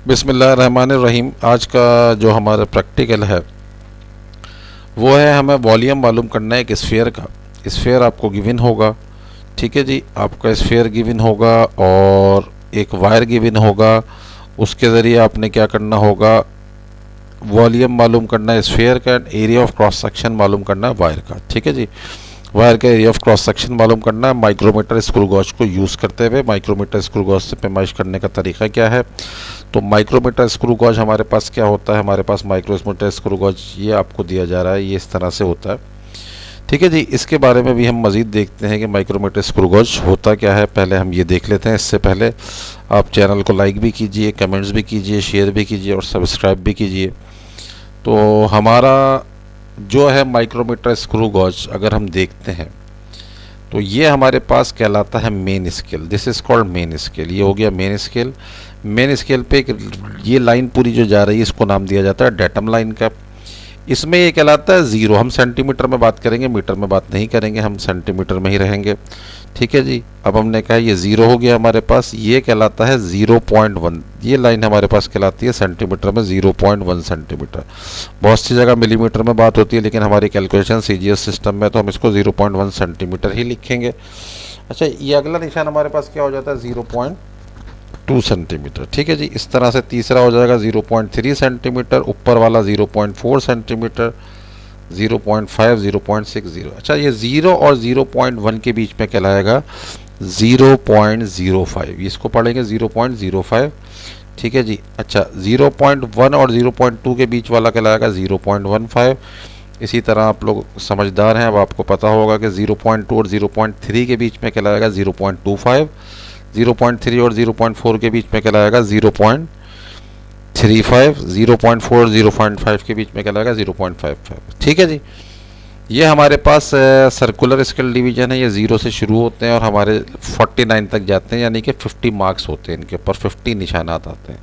बिस्मिल्लाहिर्रहमानिर्रहीम। आज का जो हमारा प्रैक्टिकल है वो है, हमें वॉल्यूम मालूम करना है एक स्फीयर का। स्फीयर आपको गिवन होगा, ठीक है जी, आपका स्फीयर गिवन होगा और एक वायर गिवन होगा। उसके ज़रिए आपने क्या करना होगा, वॉल्यूम मालूम करना है स्फीयर का, एरिया ऑफ क्रॉस सेक्शन मालूम करना है वायर का, ठीक है जी। वायर का एरिया ऑफ क्रॉस सेक्शन मालूम करना है माइक्रोमीटर स्क्रू गॉज को यूज़ करते हुए। माइक्रोमीटर स्क्रू गॉज से पैमाइश करने का तरीका क्या है, तो माइक्रोमीटर स्क्रू गॉज हमारे पास क्या होता है, हमारे पास माइक्रोमीटर स्क्रू गॉज ये आपको दिया जा रहा है, ये इस तरह से होता है, ठीक है जी। इसके बारे में भी हम मज़ीद देखते हैं कि माइक्रोमीटर स्क्रू गॉज होता क्या है, पहले हम ये देख लेते हैं। इससे पहले आप चैनल को लाइक भी कीजिए, कमेंट्स भी कीजिए, शेयर भी कीजिए और सब्सक्राइब भी कीजिए। तो हमारा जो है माइक्रोमीटर स्क्रू गॉज अगर हम देखते हैं तो ये हमारे पास कहलाता है main scale. This is called main scale. ये हो गया मेन स्केल। मेन स्केल पे एक ये लाइन पूरी जो जा रही है इसको नाम दिया जाता है डेटम लाइन का। इसमें ये कहलाता है ज़ीरो। हम सेंटीमीटर में बात करेंगे, मीटर में बात नहीं करेंगे, हम सेंटीमीटर में ही रहेंगे, ठीक है जी। अब हमने कहा ये ज़ीरो हो गया हमारे पास, ये कहलाता है 0.1। ये लाइन हमारे पास कहलाती है सेंटीमीटर में 0.1 सेंटीमीटर। बहुत सी जगह मिलीमीटर में बात होती है, लेकिन हमारी कैलकुलेशन सीजीएस सिस्टम में तो हम इसको 0.1 सेंटीमीटर ही लिखेंगे। अच्छा, ये अगला निशान हमारे पास क्या हो जाता है, 0.2 सेंटीमीटर, ठीक है जी। इस तरह से तीसरा हो जाएगा 0.3 सेंटीमीटर, ऊपर वाला 0.4 सेंटीमीटर, 0.5, 0.60। अच्छा, ये 0 और 0.1 के बीच में कहलाएगा 0.05। इसको पढ़ेंगे 0.05, ठीक है जी। अच्छा, 0.1 और 0.2 के बीच वाला कहलाएगा 0.15। इसी तरह आप लोग समझदार हैं, अब आपको पता होगा कि 0.2 और 0.3 के बीच में कहलाएगा 0.25। 0.3 और 0.4 के बीच में कहलाएगा 0.35। 0.4 और 0.5 के बीच में कहलाएगा 0.55, ठीक है जी। ये हमारे पास सर्कुलर स्केल डिवीजन है। ये 0 से शुरू होते हैं और हमारे 49 तक जाते हैं, यानी कि 50 मार्क्स होते हैं इनके ऊपर, 50 निशानात आते हैं,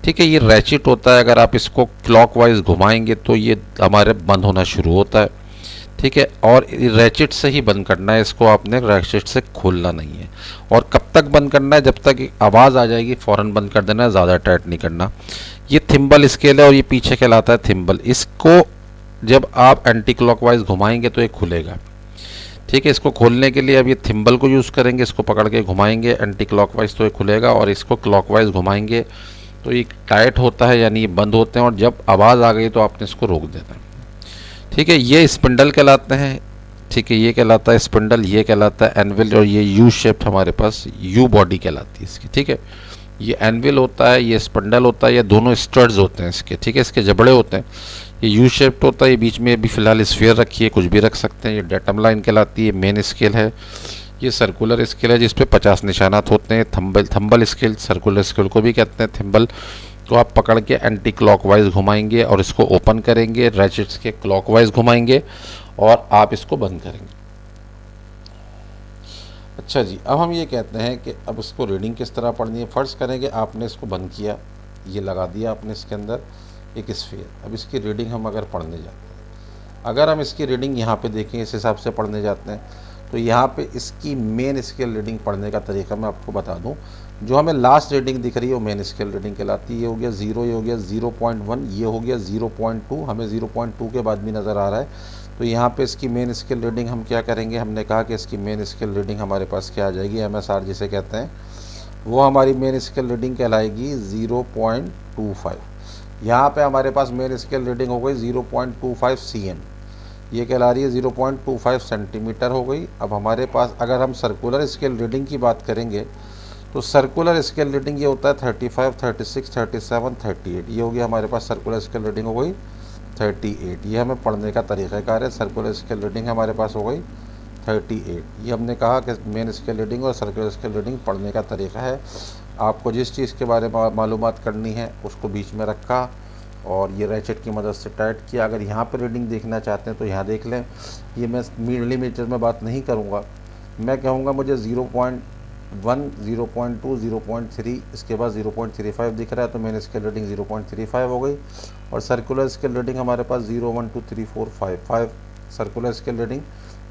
ठीक है। ये रैचिट होता है, अगर आप इसको क्लॉकवाइज घुमाएंगे तो ये हमारे बंद होना शुरू होता है, ठीक है। और रैचिट से ही बंद करना है इसको, आपने रैचिट से खोलना नहीं है। और कब तक बंद करना है, जब तक आवाज़ आ जाएगी फ़ौरन बंद कर देना है, ज़्यादा टाइट नहीं करना। ये थिम्बल स्केल है और ये पीछे कहलाता है थिम्बल। इसको जब आप एंटी क्लॉकवाइज घुमाएंगे तो ये खुलेगा, ठीक है। इसको खोलने के लिए अब ये थिम्बल को यूज़ करेंगे, इसको पकड़ के घुमाएंगे एंटी क्लॉकवाइज तो ये खुलेगा, और इसको क्लॉकवाइज घुमाएंगे तो ये टाइट होता है, यानी ये बंद होते हैं। और जब आवाज़ आ गई तो आपने इसको रोक देना है, ठीक है। ये स्पिंडल कहलाते हैं, ठीक है। ये कहलाता है स्पिंडल, ये कहलाता है एनविल, और ये यू शेप्ड हमारे पास यू बॉडी कहलाती है इसकी, ठीक है। ये एनविल होता है, ये स्पिंडल होता है, ये दोनों स्टड्स होते हैं इसके, ठीक है। इसके जबड़े होते हैं। ये यू शेप्ड होता है, ये बीच में अभी फ़िलहाल स्फीयर रखी है, कुछ भी रख सकते हैं। ये डेटम लाइन कहलाती है, मेन स्केल है। ये सर्कुलर स्केल है जिस पे 50 निशानात होते हैं। थंबल स्केल, सर्कुलर स्केल को भी कहते हैं थिम्बल। तो आप पकड़ के एंटी क्लॉकवाइज घुमाएंगे और इसको ओपन करेंगे, रैचेट्स के क्लॉकवाइज घुमाएंगे और आप इसको बंद करेंगे। अच्छा जी, अब हम ये कहते हैं कि अब इसको रीडिंग किस तरह पढ़नी है। फ़र्ज़ करें कि आपने इसको बंद किया, ये लगा दिया आपने इसके अंदर एक स्फीयर। अब इसकी रीडिंग हम अगर पढ़ने जाते हैं, अगर हम इसकी रीडिंग यहाँ पे देखें, इस हिसाब से पढ़ने जाते हैं, तो यहाँ पे इसकी मेन स्केल रीडिंग पढ़ने का तरीका मैं आपको बता दूँ। जो हमें लास्ट रीडिंग दिख रही है वो मेन स्केल रीडिंग कहलाती है। ये हो गया 0, ये हो गया 0.1, ये हो गया 0.2, हमें 0.2 के बाद भी नज़र आ रहा है। तो यहाँ पे इसकी मेन स्केल रीडिंग हम क्या करेंगे, हमने कहा कि इसकी मेन स्केल रीडिंग हमारे पास क्या आ जाएगी, MSR जिसे कहते हैं, वो हमारी मेन स्केल रीडिंग कहलाएगी 0.25। यहाँ पे हमारे पास मेन स्केल रीडिंग हो गई 0.25 cm, ये कहला रही है 0.25 सेंटीमीटर हो गई। अब हमारे पास अगर हम सर्कुलर स्केल रीडिंग की बात करेंगे तो सर्कुलर स्केल रीडिंग ये होता है 35, 36, 37, 38। ये हो गया हमारे पास सर्कुलर स्केल रीडिंग हो गई 38। ये हमें पढ़ने का तरीक़ाकार है। सर्कुलर स्केल रीडिंग हमारे पास हो गई 38। ये हमने कहा कि मेन स्केल रीडिंग और सर्कुलर स्केल रीडिंग पढ़ने का तरीका है। आपको जिस चीज़ के बारे में मालूमात करनी है उसको बीच में रखा और ये रैचेट की मदद से टाइट किया। अगर यहाँ पर रीडिंग देखना चाहते हैं तो यहाँ देख लें। ये मैं मिलीमीटर में बात नहीं करूँगा, मैं कहूँगा मुझे 0.1, 0.2, 0.3, इसके बाद 0.35 दिख रहा है, तो मैंने स्केल रीडिंग 0.35 हो गई। और सर्कुलर स्केल रीडिंग हमारे पास 0, 1, 2, 3, 4, 5 सर्कुलर स्केल रीडिंग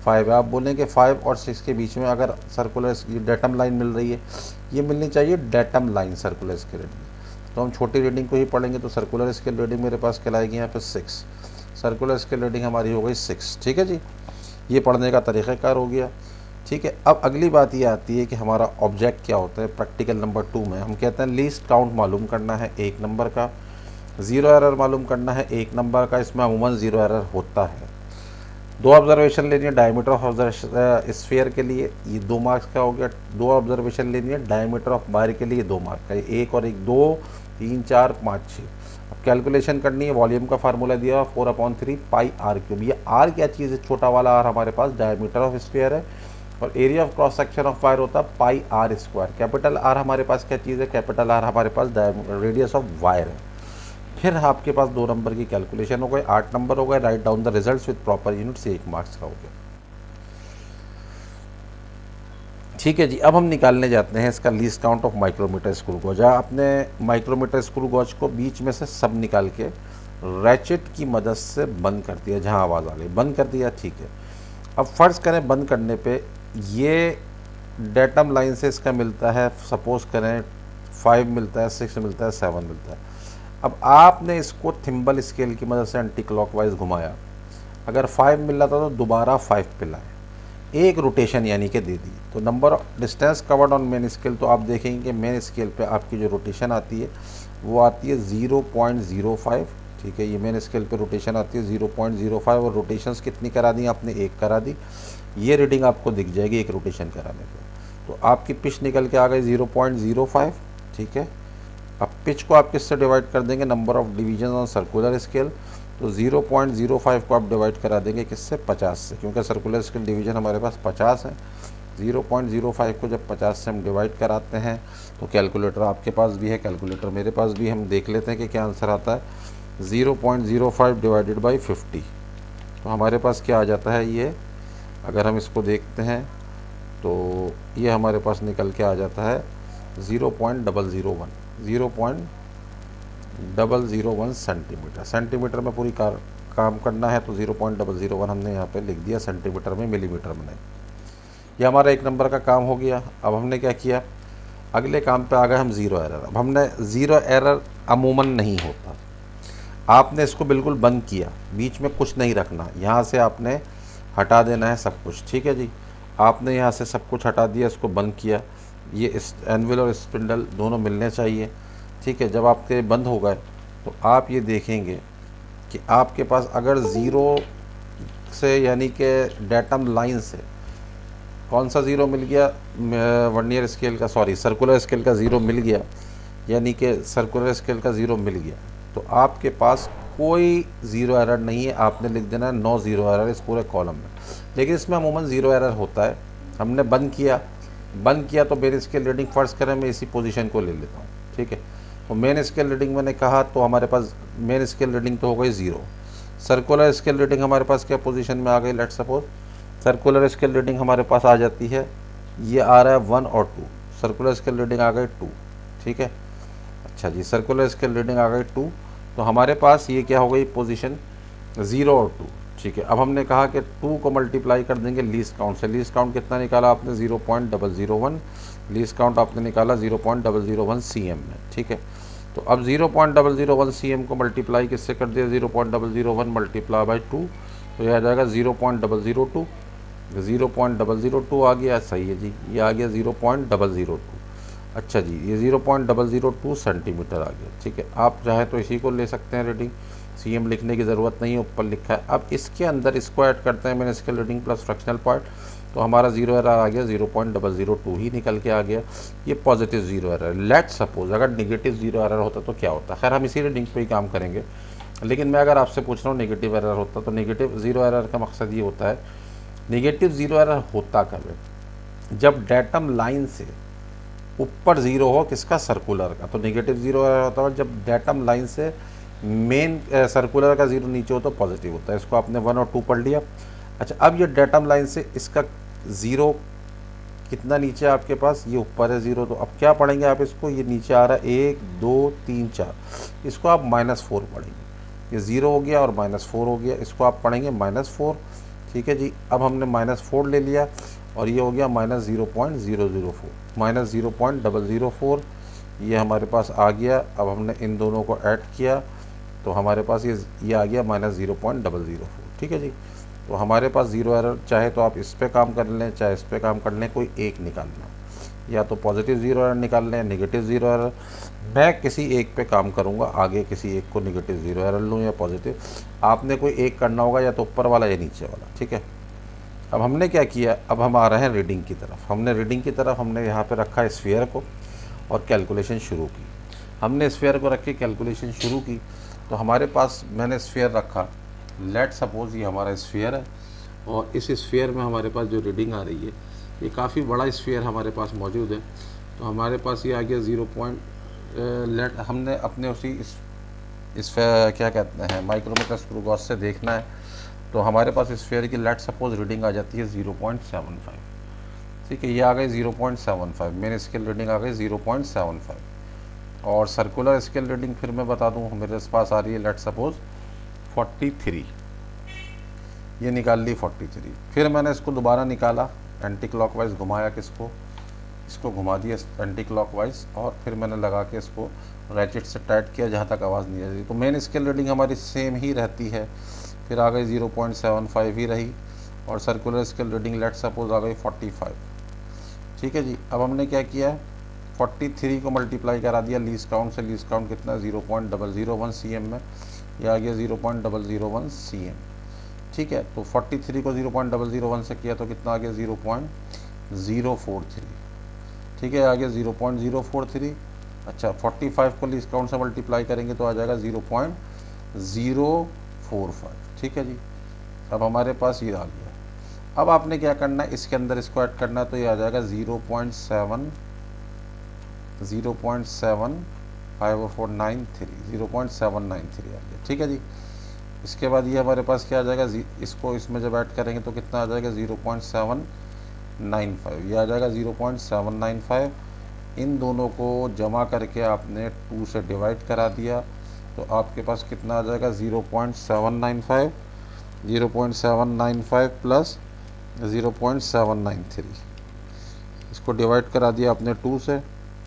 5 है। आप बोलेंगे 5 और 6 के बीच में अगर सर्कुलर डेटम लाइन मिल रही है, ये मिलनी चाहिए datum line circular scale reading. तो हम छोटी रीडिंग को ही पढ़ेंगे। तो सर्कुलर स्केल रीडिंग मेरे पास कहलाएगी यहाँ पे 6, सर्कुलर स्केल रीडिंग हमारी हो गई 6। ठीक है जी, ये पढ़ने का तरीक़ाकार हो गया। ठीक है, अब अगली बात ये आती है कि हमारा ऑब्जेक्ट क्या होता है। प्रैक्टिकल नंबर 2 में हम कहते हैं लीस्ट काउंट मालूम करना है 1 नंबर का, ज़ीरो एरर मालूम करना है 1 नंबर का। इसमें अमूमन ज़ीरो एरर होता है। 2 ऑब्जर्वेशन लेनी है डायमीटर ऑफ स्फीयर के लिए, ये 2 मार्क्स का हो गया। 2 ऑब्जर्वेशन लेनी है डायमीटर ऑफ बार के लिए, 2 मार्क का, 1 और 1, 2 3 4 5 6। अब कैलकुलेशन करनी है, वॉल्यूम का फार्मूला दिया 4/3 पाई आर क्यूब। ये आर क्या चीज़ है, छोटा वाला आर हमारे पास डायमीटर ऑफ स्फीयर है, और area of cross section of wire होता है पाई आर स्क्वायर। कैपिटल आर हमारे पास क्या चीज़ है, कैपिटल आर हमारे पास रेडियस ऑफ वायर है। फिर आपके पास 2 नंबर की कैलकुलेशन हो गई, 8 नंबर हो गए। Write down the results with proper units, 1 marks का हो गया। ठीक है जी, अब हम निकालने जाते हैं इसका least count of micrometer screw gauge. आपने माइक्रोमीटर स्क्रू गॉज को बीच में से सब निकाल के रैचेट की मदद से बंद कर दिया, जहाँ आवाज़ आ गई बंद कर दिया। ठीक है, अब फ़र्ज़ करें बंद करने पे ये डेटम लाइन से इसका मिलता है, सपोज़ करें 5 मिलता है, 6 मिलता है, 7 मिलता है। अब आपने इसको थिम्बल स्केल की मदद से एंटी क्लॉकवाइज घुमाया, अगर 5 मिल रहा था तो दोबारा 5 पे लाए, एक रोटेशन यानी कि दे दी। तो number of distance covered on main scale, तो आप देखेंगे कि मेन स्केल पे आपकी जो रोटेशन आती है वो आती है 0.05। ठीक है, ये मेन स्केल पे रोटेशन आती है 0.05, और रोटेशंस कितनी करा दी आपने, 1 करा दी। ये रीडिंग आपको दिख जाएगी एक रोटेशन कराने पे। तो आपकी पिच निकल के आ गई 0.05। ठीक है, अब पिच को आप किससे डिवाइड कर देंगे, number of division on circular scale. तो 0.05 को आप डिवाइड करा देंगे किससे, 50 से, क्योंकि सर्कुलर स्केल डिवीजन हमारे पास 50 है। 0.05 को जब 50 से हम डिवाइड कराते हैं तो कैलकुलेटर आपके पास भी है, कैलकुलेटर मेरे पास भी, हम देख लेते हैं कि क्या आंसर आता है। 0.05 डिवाइडेड बाई 50, तो हमारे पास क्या आ जाता है, ये अगर हम इसको देखते हैं तो ये हमारे पास निकल के आ जाता है 0.001 सेंटीमीटर। सेंटीमीटर में पूरी काम करना है तो 0.001 हमने यहाँ पे लिख दिया, सेंटीमीटर में मिलीमीटर में नहीं। ये हमारा 1 नंबर का काम हो गया। अब हमने क्या किया, अगले काम पे आ गए हम, ज़ीरो एरर। अब हमने ज़ीरो एरर अमूमन नहीं होता, आपने इसको बिल्कुल बंद किया, बीच में कुछ नहीं रखना, यहाँ से आपने हटा देना है सब कुछ। ठीक है जी, आपने यहाँ से सब कुछ हटा दिया, इसको बंद किया। ये इस एनविल और स्पिंडल दोनों मिलने चाहिए। ठीक है, जब आपके बंद हो गए तो आप ये देखेंगे कि आपके पास अगर ज़ीरो से यानी कि डेटम लाइन से कौन सा ज़ीरो मिल गया, वर्नियर स्केल का, सॉरी सर्कुलर स्केल का ज़ीरो मिल गया, यानी कि सर्कुलर स्केल का ज़ीरो मिल गया, तो आपके पास कोई ज़ीरो एरर नहीं है। आपने लिख देना है नो ज़ीरो एरर इस पूरे कॉलम में। लेकिन इसमें अमूमन ज़ीरो एरर होता है। हमने बंद किया तो मेन स्केल रीडिंग फ़र्ज़ करें मैं इसी पोजीशन को ले लेता हूँ। ठीक है, तो मेन स्केल रीडिंग मैंने कहा तो हमारे पास मेन स्केल रीडिंग तो हो गई 0। सर्कुलर स्केल रीडिंग हमारे पास क्या पोजीशन में आ गई, let's suppose circular scale reading हमारे पास आ जाती है, ये आ रहा है 1 और 2, सर्कुलर स्केल रीडिंग आ गई 2। ठीक है, अच्छा जी, सर्कुलर स्केल रीडिंग आ गई 2, तो हमारे पास ये क्या हो गई पोजीशन 0 और 2। ठीक है, अब हमने कहा कि 2 को मल्टीप्लाई कर देंगे लीस्ट काउंट से। लीस्ट काउंट कितना निकाला आपने, 0.001। लीस्ट काउंट आपने निकाला 0.001 cm में। ठीक है, तो अब 0.001 cm को मल्टीप्लाई किससे कर दिया, 0.001 मल्टीप्लाई बाई 2, तो यह आ जाएगा 0.002। 0.002 आ गया, सही है जी, ये आ गया 0.002। अच्छा जी, ये 0.002 सेंटीमीटर आ गया। ठीक है, आप चाहे तो इसी को ले सकते हैं रीडिंग, सीएम लिखने की ज़रूरत नहीं है, ऊपर लिखा है। अब इसके अंदर इसको ऐड करते हैं मैंने scale reading plus fractional part, तो हमारा ज़ीरो एरर आ गया 0.002 ही निकल के आ गया। ये positive zero error. Let suppose अगर निगेटिव ज़ीरो एरर होता तो क्या होता, खैर हम इसी रीडिंग पे ही काम करेंगे, लेकिन मैं अगर आपसे पूछ रहा हूँ नेगेटिव एरर होता, तो नेगेटिव ज़ीरो एरर का मकसद ये होता है, नेगेटिव ज़ीरो एरर होता कब है, जब डेटम लाइन से ऊपर ज़ीरो हो, किसका, सर्कुलर का। तो नेगेटिव ज़ीरो एरर होता है जब डेटम लाइन से मेन सर्कुलर का ज़ीरो नीचे हो तो पॉजिटिव होता है। इसको आपने 1 और 2 पढ़ लिया। अच्छा, अब ये डेटम लाइन से इसका ज़ीरो कितना नीचे है आपके पास, ये ऊपर है 0, तो अब क्या पढ़ेंगे आप इसको, ये नीचे आ रहा है 1 2 3 4, इसको आप -4 पढ़ेंगे। ये 0 हो गया और -4 हो गया, इसको आप पढ़ेंगे -4। ठीक है जी, अब हमने -4 ले लिया और ये हो गया -0.004, -0.004। ये हमारे पास आ गया। अब हमने इन दोनों को ऐड किया तो हमारे पास ये आ गया -0.004। ठीक है जी। तो हमारे पास ज़ीरो एरर, चाहे तो आप इस पे काम कर लें चाहे इस पे काम कर लें, कोई एक निकालना, या तो पॉजिटिव ज़ीरो एरर निकाल लें, नेगेटिव ज़ीरो एरर। मैं किसी एक पे काम करूँगा, आगे किसी एक को नेगेटिव ज़ीरो एरर लूँ या पॉजिटिव, आपने कोई एक करना होगा, या तो ऊपर वाला या नीचे वाला। ठीक है। अब हमने क्या किया, अब हम आ रहे हैं रीडिंग की तरफ। हमने यहाँ पे रखा स्फीयर को और कैलकुलेशन शुरू की। हमने स्फीयर को रख के कैलकुलेशन शुरू की, तो हमारे पास मैंने स्फीयर रखा। लेट सपोज ये हमारा स्फीयर है, और इस स्फीयर में हमारे पास जो रीडिंग आ रही है, ये काफ़ी बड़ा स्फीयर हमारे पास मौजूद है। तो हमारे पास ये आ गया 0 लेट हमने अपने उसी इस क्या कहते हैं माइक्रोमीटर स्क्रू गॉज से देखना है। तो हमारे पास स्फीयर की लेट सपोज रीडिंग आ जाती है 0.75। ठीक है, ये आ गई 0.75, मेन स्केल रीडिंग आ गई 0.75। और सर्कुलर स्केल रीडिंग फिर मैं बता दूं, मेरे पास आ रही है लेट सपोज 43, ये निकाल ली 43। फिर मैंने इसको दोबारा निकाला, एंटी क्लॉकवाइज घुमाया, इसको घुमा दिया एंटी क्लॉकवाइज, और फिर मैंने लगा के इसको रैचेट से टाइट किया जहाँ तक आवाज़ नहीं आती। तो मेन स्केल रीडिंग हमारी सेम ही रहती है, फिर आ गई 0.75 ही रही, और circular scale reading let suppose आ गई 45। ठीक है जी। अब हमने क्या किया, 43 को मल्टीप्लाई करा दिया लीस्ट काउंट से। लीस्ट काउंट कितना है, 0.001 cm में, यह आ गया 0.001 cm। ठीक है, तो 43 को 0.001 से किया तो कितना आ गया, 0.043। ठीक है, आ गया 0.043। अच्छा, 45 को लीस्ट काउंट से मल्टीप्लाई करेंगे तो आ जाएगा 0.045। ठीक है जी। अब हमारे पास ये आ गया। अब आपने क्या करना है, इसके अंदर इसको ऐड करना है, तो ये आ जाएगा 0.793 आ गया। ठीक है जी। इसके बाद ये हमारे पास क्या आ जाएगा, इसको इसमें जब ऐड करेंगे तो कितना आ जाएगा, 0.795, ये आ जाएगा 0.795। इन दोनों को जमा करके आपने 2 से डिवाइड करा दिया तो आपके पास कितना आ जाएगा, 0.795 प्लस 0.793। इसको डिवाइड करा दिया आपने 2 से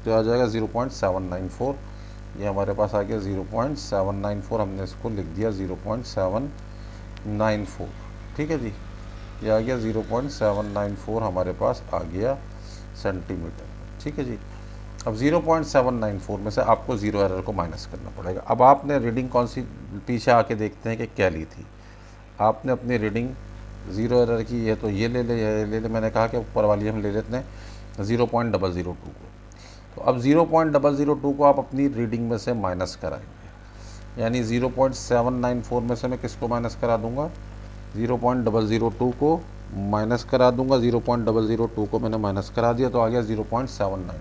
तो आ जाएगा 0.794। ये हमारे पास आ गया 0.794, हमने इसको लिख दिया 0.794। ठीक है जी, ये आ गया 0.794 हमारे पास आ गया सेंटीमीटर। ठीक है जी। अब 0.794 में से आपको ज़ीरो एरर को माइनस करना पड़ेगा। अब आपने रीडिंग कौन सी, पीछे आके देखते हैं कि क्या ली थी। आपने अपनी रीडिंग ज़ीरो एरर की, ये तो ये ले ले, ये ले ले, मैंने कहा कि ऊपर वाली हम ले लेते हैं 0.002 को। तो अब 0.002 को आप अपनी रीडिंग में से माइनस कराएंगे, यानी 0.794 में से मैं किसको माइनस करा दूंगा, 0.002 को माइनस करा दूंगा। 0.002 को मैंने माइनस करा दिया तो आ गया 0.792।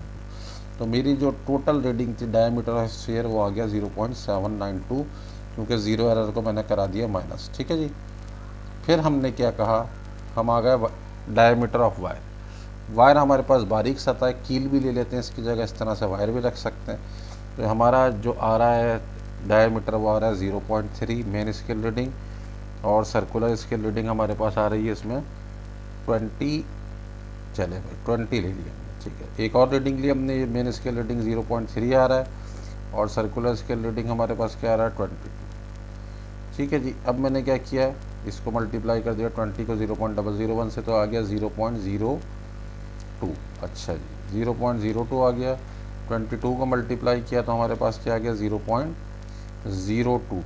तो मेरी जो टोटल रीडिंग थी डायमीटर ऑफ स्फीयर वो आ गया 0.792, क्योंकि ज़ीरो एरर को मैंने करा दिया माइनस। ठीक है जी। फिर हमने क्या कहा, हम आ गए डायमीटर ऑफ वायर। वायर हमारे पास बारीक सतह है, कील भी ले लेते हैं इसकी जगह, इस तरह से वायर भी रख सकते हैं। तो हमारा जो आ रहा है डायमीटर वो आ रहा है 0.3 मेन स्केल रीडिंग, और सर्कुलर स्केल रीडिंग हमारे पास आ रही है इसमें 20। चले भाई 20 ले लिया हमने। ठीक है, एक और रीडिंग ली हमने, मेन स्केल रीडिंग 0.3 आ रहा है, और सर्कुलर स्केल रीडिंग हमारे पास क्या आ रहा है, 22। ठीक है जी। अब मैंने क्या किया, इसको मल्टीप्लाई कर दिया 20 को 0.001 से, तो आ गया 0.02। अच्छा जी, 0.02 आ गया। 22 को मल्टीप्लाई किया तो हमारे पास क्या आ गया, 0.022।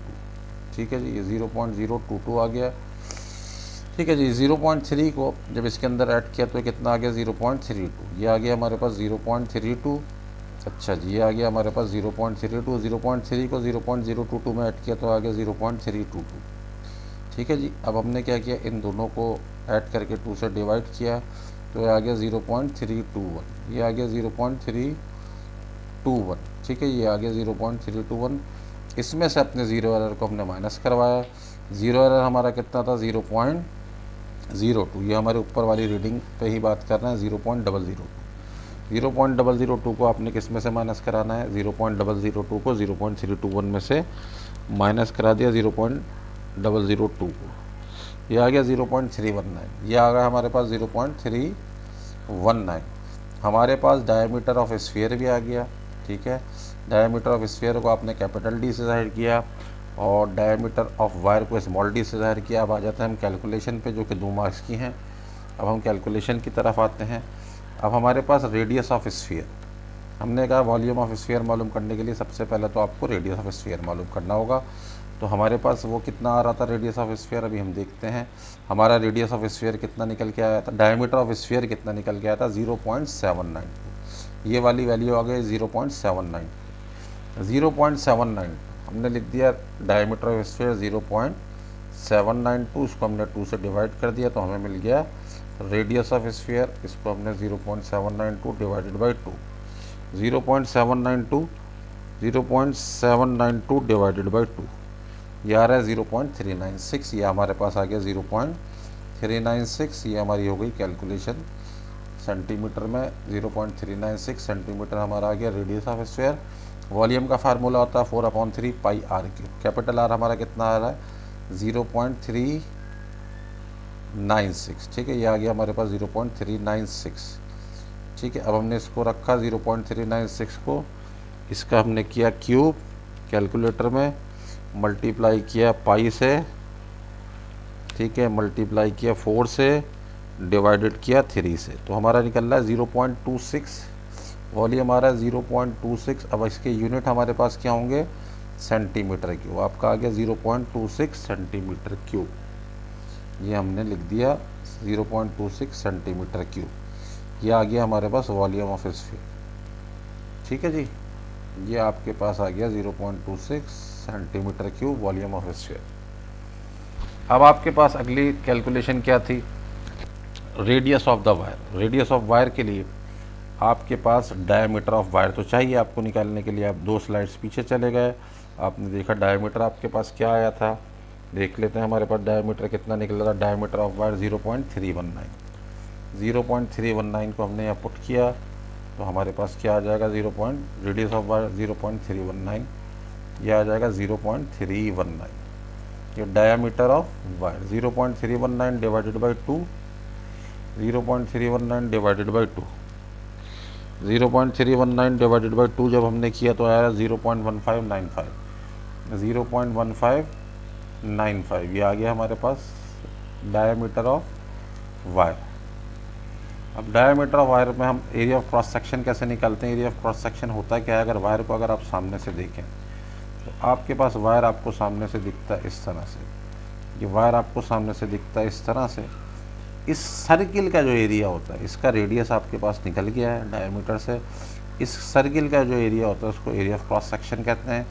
ठीक है जी, ये 0.022 आ गया। ठीक है जी। 0.3 को जब इसके अंदर ऐड किया तो कितना आ गया, 0.32। ये आ गया हमारे पास 0.32। अच्छा जी, ये आ गया हमारे पास 0.32। 0.3 को 0.022 में ऐड किया तो आ गया 0.322। ठीक है जी। अब हमने क्या किया, इन दोनों को ऐड करके 2 से डिवाइड किया तो ये आ गया 0.321। ये आ गया 0.321। ठीक है, ये आ गया 0.321। इसमें से अपने ज़ीरो एरर को हमने माइनस करवाया। ज़ीरो एरर हमारा कितना था, 0.02। ये हमारे ऊपर वाली रीडिंग पे ही बात कर रहे हैं, 0.002। 0.002 को आपने किस में से माइनस कराना है, 0.002 को 0.321 में से माइनस करा दिया 0.002 को। ये आ गया 0.319। ये आ गया हमारे पास 0.319। हमारे पास डायमीटर ऑफ स्फीयर भी आ गया। ठीक है। डायमीटर ऑफ स्फीयर को आपने कैपिटल डी से ज़ाहिर किया और डायमीटर ऑफ वायर को स्मॉल डी से ज़ाहिर किया। अब आ जाते हैं हम कैलकुलेशन पे, जो कि 2 मार्क्स की हैं। अब हम कैलकुलेशन की तरफ आते हैं। अब हमारे पास रेडियस ऑफ स्फीयर, हमने कहा वॉल्यूम ऑफ स्फीयर मालूम करने के लिए सबसे पहले तो आपको रेडियस ऑफ स्फीयर मालूम करना होगा। तो हमारे पास वो कितना आ रहा था रेडियस ऑफ स्फीयर, अभी हम देखते हैं। हमारा रेडियस ऑफ स्फीयर कितना निकल के आया था, डायमीटर ऑफ स्फीयर कितना निकल के आया था, 0.792। ये वाली वैल्यू आ गई 0.792। हमने लिख दिया डायमीटर ऑफ स्फीयर 0.792, इसको हमने 2 से डिवाइड कर दिया तो हमें मिल गया रेडियस ऑफ स्फीयर। इसको हमने 0.792 डिवाइडेड बाई 2, 0.792 डिवाइडेड बाई 2, ये आ रहा है 0.396। ये हमारे पास आ गया 0.396। ये हमारी हो गई कैलकुलेशन सेंटीमीटर में, 0.396 सेंटीमीटर हमारा आ गया रेडियस ऑफ स्फीयर। वॉल्यूम का फार्मूला होता है 4/3 पाई आर क्यूब। कैपिटल आर हमारा कितना आ रहा है 0.396, ठीक है। ये आ गया हमारे पास 0.396, ठीक है। अब हमने इसको रखा 0.396 को, इसका हमने किया क्यूब कैलकुलेटर में, मल्टीप्लाई किया पाई से, ठीक है, मल्टीप्लाई किया 4 से, डिवाइडेड किया 3 से, तो हमारा निकल रहा है 0.26। वॉल्यूम आ रहा है 0.26। अब इसके यूनिट हमारे पास क्या होंगे, सेंटीमीटर क्यूब। आपका आ गया 0.26 सेंटीमीटर क्यूब। ये हमने लिख दिया 0.26 सेंटीमीटर क्यूब। ये आ गया हमारे पास वॉल्यूम ऑफ स्फीयर, ठीक है जी। ये आपके पास आ गया 0.26 centimetre cube volume of sphere. अब आपके पास अगली कैलकुलेशन क्या थी, radius of the wire. Radius of wire के लिए आपके पास डायमीटर ऑफ वायर तो चाहिए आपको निकालने के लिए। आप 2 स्लाइड्स पीछे चले गए, आपने देखा डायमीटर आपके पास क्या आया था, देख लेते हैं हमारे पास डायमीटर कितना निकल रहा था। डायमीटर ऑफ वायर 0.319 को हमने यहाँ पुट किया तो हमारे पास क्या आ जाएगा, रेडियस ऑफ वायर 0.319, ये आ जाएगा 0.319। ये diameter of wire 0.319 divided by 2, 0.319 divided by 2, 0.319 divided by 2 जब हमने किया तो आया 0.1595, 0.1595। ये आ गया हमारे पास डायमीटर ऑफ वायर। अब डायमीटर ऑफ वायर में हम एरिया ऑफ क्रॉस सेक्शन कैसे निकालते हैं। एरिया ऑफ क्रॉस सेक्शन होता क्या है, अगर वायर को अगर आप सामने से देखें तो आपके पास वायर आपको सामने से दिखता है इस तरह से, ये वायर आपको सामने से दिखता है इस तरह से। इस सर्किल का जो एरिया होता है, इसका रेडियस आपके पास निकल गया है डायमीटर से। इस सर्किल का जो एरिया होता है उसको एरिया ऑफ क्रॉस सेक्शन कहते हैं,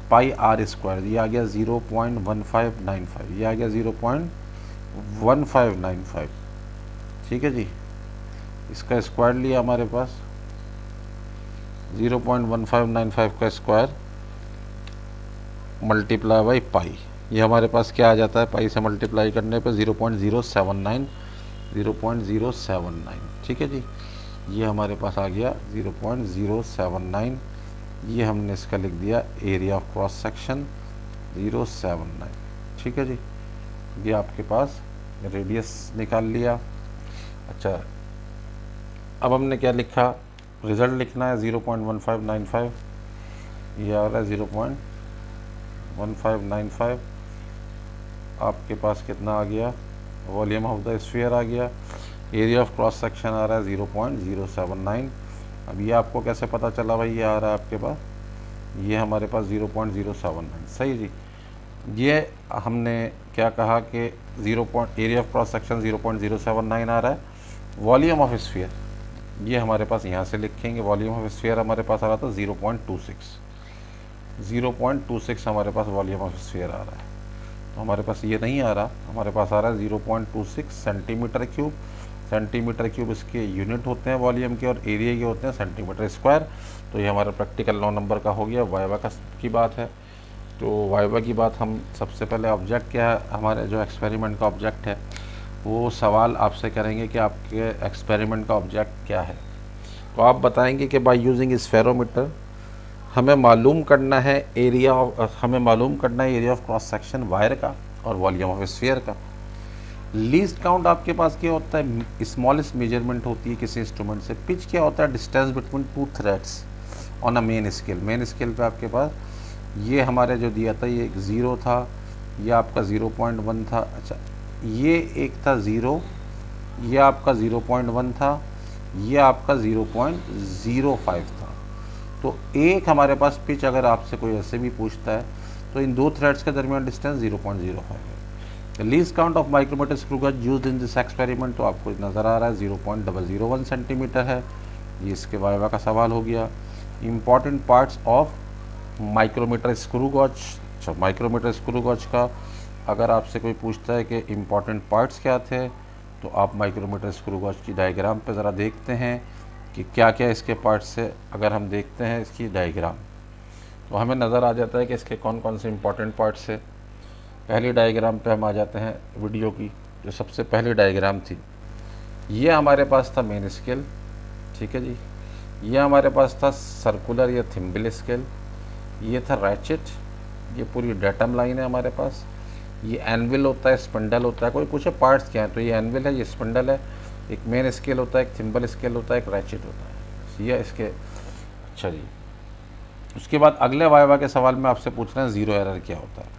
पाई आर स्क्वायर। ये आ गया 0.1595, ये आ गया 0.1595, ठीक है जी। इसका स्क्वायर लिया हमारे पास 0.1595 का स्क्वायर मल्टीप्लाई बाई पाई, ये हमारे पास क्या आ जाता है, पाई से मल्टीप्लाई करने पे 0.079, ठीक है जी। ये हमारे पास आ गया 0.079। ये हमने इसका लिख दिया एरिया ऑफ क्रॉस सेक्शन 079, ठीक है जी। ये आपके पास रेडियस निकाल लिया। अच्छा, अब हमने क्या लिखा, रिज़ल्ट लिखना है 0.1595, ये आ रहा है 0.1595। आपके पास कितना आ गया, वॉल्यूम ऑफ द स्फीयर आ गया। एरिया ऑफ क्रॉस सेक्शन आ रहा है 0.079। अब ये आपको कैसे पता चला भाई, ये आ रहा है आपके पास, ये हमारे पास 0.079, सही जी। ये हमने क्या कहा कि एरिया ऑफ क्रॉस सेक्शन 0.079 आ रहा है। वॉल्यूम ऑफ स्फीयर ये हमारे पास यहाँ से लिखेंगे, वॉल्यूम ऑफ स्फीयर हमारे पास आ रहा था 0.26 हमारे पास वॉल्यूम ऑफ स्फीयर आ रहा है। तो हमारे पास ये नहीं आ रहा, हमारे पास आ रहा है 0.26 सेंटीमीटर क्यूब। सेंटीमीटर क्यूब इसके यूनिट होते हैं वॉल्यूम के, और एरिया के होते हैं सेंटीमीटर स्क्वायर। तो ये हमारा प्रैक्टिकल 9 नंबर का हो गया। वाइवा की बात है, तो वाइवा की बात हम सबसे पहले ऑब्जेक्ट क्या है, हमारे जो एक्सपेरिमेंट का ऑब्जेक्ट है वो सवाल आपसे करेंगे कि आपके एक्सपेरिमेंट का ऑब्जेक्ट क्या है। तो आप बताएंगे कि बाय यूजिंग स्फेरोमीटर हमें मालूम करना है area of cross section wire का और वॉल्यूम ऑफ स्फीयर का। लीस्ट काउंट आपके पास क्या होता है, स्मॉलेस्ट मेजरमेंट होती है किसी इंस्ट्रूमेंट से। पिच क्या होता है, distance between 2 threads. On a main scale. Main scale पे आपके पास ये हमारे जो दिया था ये 0 था, ये आपका 0.1 था। अच्छा, ये एक था 0, ये आपका 0.1 था, ये आपका 0.05 था। तो एक हमारे पास पिच अगर आपसे कोई ऐसे भी पूछता है तो इन दो थ्रेड्स के दरमियान डिस्टेंस 0.05 है। Least count of micrometer screw gauge used in this experiment, तो आपको नज़र आ रहा है 0.001 सेंटीमीटर है। ये इसके वाइवा का सवाल हो गया। Important parts of micrometer screw gauge. अच्छा, माइक्रोमीटर स्क्रू गेज का अगर आपसे कोई पूछता है कि इम्पॉर्टेंट पार्ट्स क्या थे, तो आप माइक्रोमीटर स्क्रू गेज की डायग्राम पे ज़रा देखते हैं कि क्या क्या इसके पार्ट्स है। अगर हम देखते हैं इसकी डायग्राम तो हमें नज़र आ जाता है कि इसके कौन कौन से इम्पॉर्टेंट पार्ट्स है। पहली डायग्राम पे हम आ जाते हैं वीडियो की, जो सबसे पहली डायग्राम थी। ये हमारे पास था मेन स्केल, ठीक है जी। ये हमारे पास था सर्कुलर या थिम्बल स्केल। ये था रैचेट, ये पूरी डेटम लाइन है हमारे पास। ये एनविल होता है, स्पिंडल होता है। कोई पूछे पार्ट्स क्या है, तो ये एनविल है, ये स्पिंडल है। एक मेन स्केल होता है, एक थिम्बल स्केल होता है, एक रैचेट होता है, ये इसके। अच्छा जी, उसके बाद अगले वाइवा के सवाल में आपसे पूछ रहे हैं ज़ीरो एरर क्या होता है।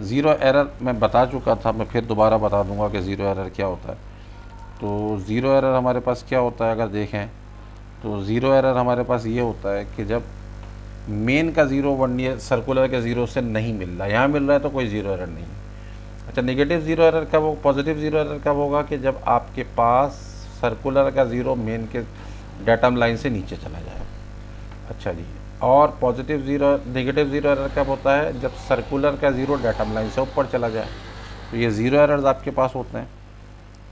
ज़ीरो एरर मैं बता चुका था, मैं फिर दोबारा बता दूंगा कि ज़ीरो एरर क्या होता है। तो ज़ीरो एरर हमारे पास क्या होता है, अगर देखें तो ज़ीरो एरर हमारे पास ये होता है कि जब मेन का ज़ीरो वर्नियर सर्कुलर के ज़ीरो से नहीं मिल रहा, यहाँ मिल रहा है तो कोई ज़ीरो एरर नहीं है। अच्छा, नेगेटिव ज़ीरो एरर कब हो, पॉजिटिव ज़ीरो एरर कब होगा कि जब आपके पास सर्कुलर का ज़ीरो मेन के डेटम लाइन से नीचे चला जाए। अच्छा जी, और positive zero negative zero error कब होता है, जब सर्कुलर का ज़ीरो डेटम लाइन से ऊपर चला जाए। तो ये ज़ीरो एरर्स आपके पास होते हैं।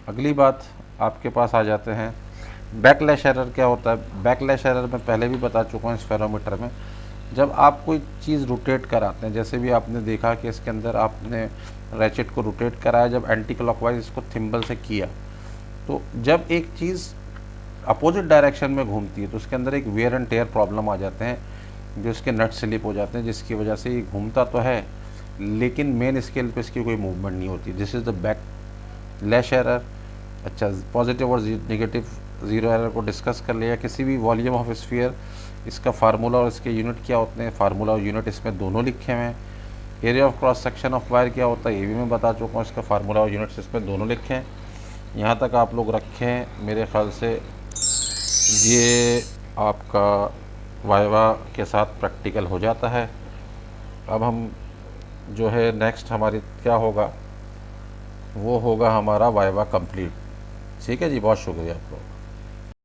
अगली बात आपके पास आ जाते हैं बैकलैश एरर क्या होता है। बैकलैश एरर मैं पहले भी बता चुका हूँ इस फेरोमीटर में। जब आप कोई चीज़ रोटेट कराते हैं, जैसे भी आपने देखा कि इसके अंदर आपने रैचेट को रोटेट कराया, जब एंटी क्लॉकवाइज इसको थिम्बल से किया, तो जब एक चीज़ अपोजिट डायरेक्शन में घूमती है तो उसके अंदर एक वेयर एंड टेयर प्रॉब्लम आ जाते हैं, जो इसके नट स्लिप हो जाते हैं, जिसकी वजह से ये घूमता तो है लेकिन मेन स्केल पे इसकी कोई मूवमेंट नहीं होती। This is the backlash error. अच्छा, पॉजिटिव और नेगेटिव ज़ीरो एरर को डिस्कस कर लिया। किसी भी वॉल्यूम ऑफ स्फीयर, इसका फार्मूला और इसके यूनिट क्या होते हैं, फार्मूला और यूनिट इसमें दोनों लिखे हुए हैं। Area of cross section of wire क्या होता है, ये भी मैं बता चुका हूँ, इसका फार्मूला और यूनिट्स इसमें दोनों लिखे हैं। यहाँ तक आप लोग रखें, मेरे ख्याल से ये आपका वाइवा के साथ प्रैक्टिकल हो जाता है। अब हम जो है नेक्स्ट हमारी क्या होगा, वो होगा हमारा वाइवा कंप्लीट। ठीक है जी, बहुत शुक्रिया आपको।